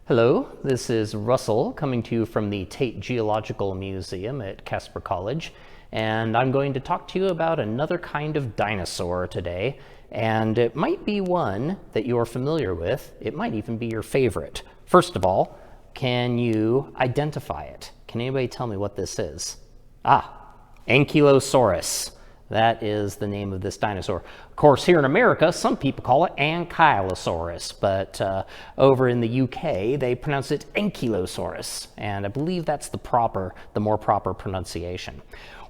Hello, this is Russell coming to you from the Tate Geological Museum at Casper College, and I'm going to talk to you about another kind of dinosaur today, and it might be one that you're familiar with. It might even be your favorite. First of all, can you identify it? Can anybody tell me what this is? Ankylosaurus. That is the name of this dinosaur. Of course, here in America, some people call it Ankylosaurus, but over in the UK, they pronounce it Ankylosaurus, and I believe that's the more proper pronunciation.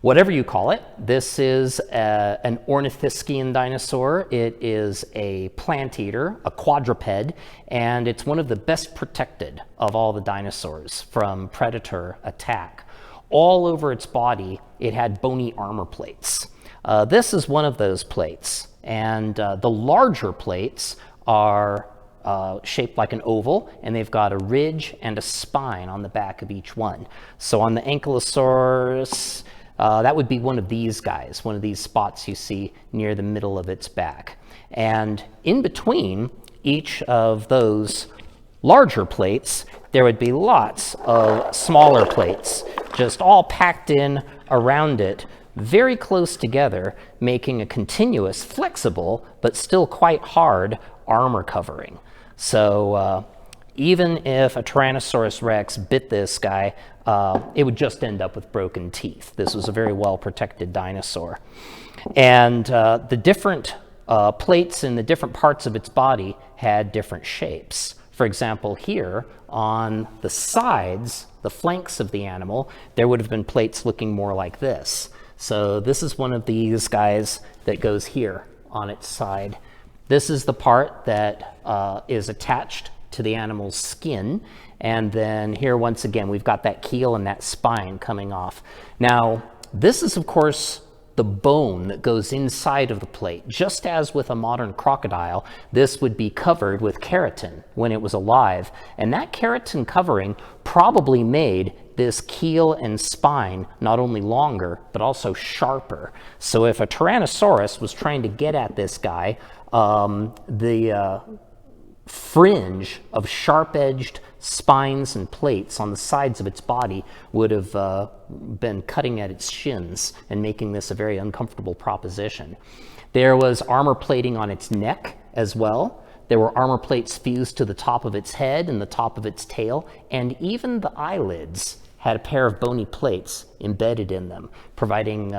Whatever you call it, this is an ornithischian dinosaur. It is a plant eater, a quadruped, and it's one of the best protected of all the dinosaurs from predator attack. All over its body, it had bony armor plates. This is one of those plates, and the larger plates are shaped like an oval, and they've got a ridge and a spine on the back of each one. So on the Ankylosaurus, that would be one of these guys, one of these spots you see near the middle of its back. And in between each of those larger plates, there would be lots of smaller plates, just all packed in around it, very close together, making a continuous, flexible, but still quite hard armor covering. So even if a Tyrannosaurus Rex bit this guy, it would just end up with broken teeth. This was a very well-protected dinosaur. And the different plates in the different parts of its body had different shapes. For example, here on the sides, the flanks of the animal, there would have been plates looking more like this. So this is one of these guys that goes here on its side. This is the part that is attached to the animal's skin. And then here, once again, we've got that keel and that spine coming off. Now, this is, of course, the bone that goes inside of the plate. Just as with a modern crocodile, this would be covered with keratin when it was alive. And that keratin covering probably made this keel and spine not only longer, but also sharper. So if a Tyrannosaurus was trying to get at this guy, the fringe of sharp-edged spines and plates on the sides of its body would have been cutting at its shins and making this a very uncomfortable proposition. There was armor plating on its neck as well. There were armor plates fused to the top of its head and the top of its tail, and even the eyelids had a pair of bony plates embedded in them, providing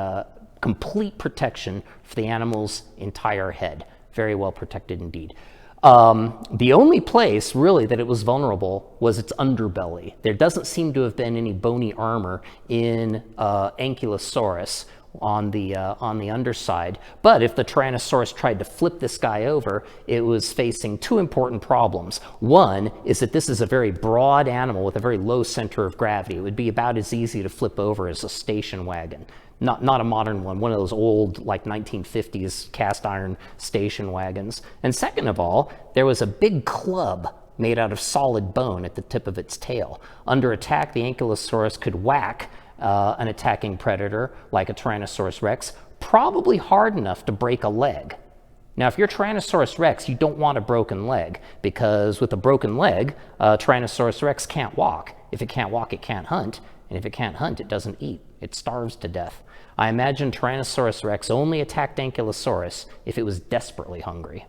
complete protection for the animal's entire head. Very well protected indeed. The only place really that it was vulnerable was its underbelly. There doesn't seem to have been any bony armor in Ankylosaurus on the underside. But if the Tyrannosaurus tried to flip this guy over, it was facing two important problems. One is that this is a very broad animal with a very low center of gravity. It would be about as easy to flip over as a station wagon. Not a modern one of those old, like 1950s cast iron station wagons. And second of all, there was a big club made out of solid bone at the tip of its tail. Under attack, the Ankylosaurus could whack an attacking predator like a Tyrannosaurus Rex, probably hard enough to break a leg. Now, if you're Tyrannosaurus Rex, you don't want a broken leg, because with a broken leg, Tyrannosaurus Rex can't walk. If it can't walk, it can't hunt. And if it can't hunt, it doesn't eat. It starves to death. I imagine Tyrannosaurus Rex only attacked Ankylosaurus if it was desperately hungry.